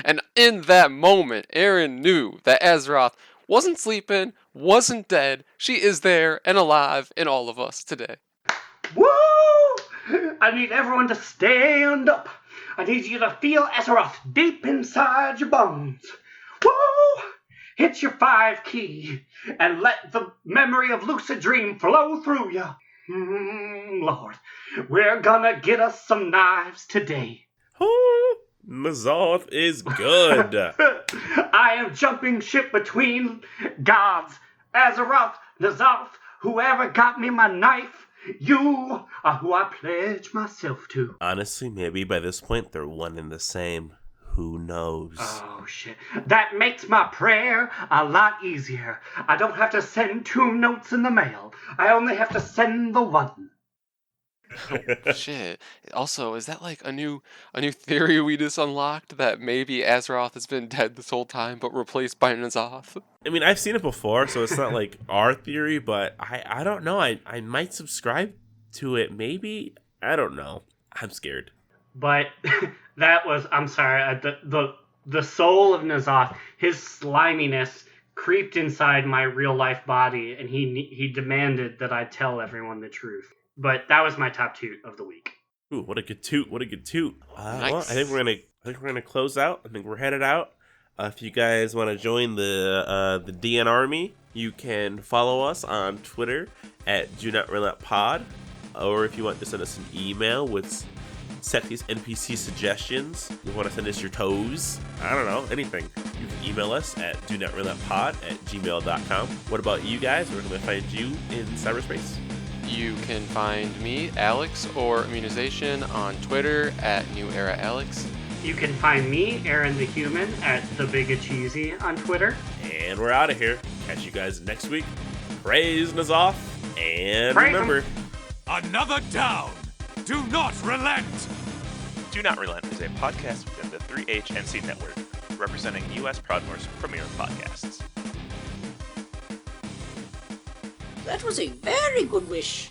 And in that moment, Aaron knew that Azeroth wasn't sleeping, wasn't dead. She is there and alive in all of us today. Woo! I need everyone to stand up. I need you to feel Azeroth deep inside your bones. Woo! Hit your 5 key and let the memory of lucid dream flow through you. Lord, we're gonna get us some knives today. Oh, N'Zoth is good. I am jumping ship between gods. Azeroth, N'Zoth, whoever got me my knife, you are who I pledge myself to. Honestly, maybe by this point they're one and the same. Who knows? Oh, shit. That makes my prayer a lot easier. I don't have to send 2 notes in the mail. I only have to send the one. Shit. Also, is that like a new theory we just unlocked that maybe Azeroth has been dead this whole time but replaced by N'Zoth? I mean, I've seen it before, so it's not like our theory, but I don't know. I might subscribe to it, maybe. I don't know. I'm scared. But that was, I'm sorry, the soul of N'Zoth, his sliminess creeped inside my real life body, and he demanded that I tell everyone the truth. But that was my top toot of the week. Ooh, what a good toot! What a good toot! Nice. Well, I think we're gonna close out. I think we're headed out. If you guys want to join the DN Army, you can follow us on Twitter at Do Not Relent Pod, or if you want to send us an email with Sexiest NPC suggestions, you want to send us your toes, I don't know, anything, you can email us at donotrelenttpod@gmail.com. What about you guys? Where can we find you in cyberspace? You can find me, Alex, or Immunization on Twitter at NewEraAlex. You can find me, Aaron the Human, at The Big Cheesy on Twitter. And we're out of here. Catch you guys next week. Praise N'Zoth, and Praise remember... Another down! Do not relent! Do Not Relent is a podcast within the 3HNC network, representing U.S. Proudmoore's premier podcasts. That was a very good wish.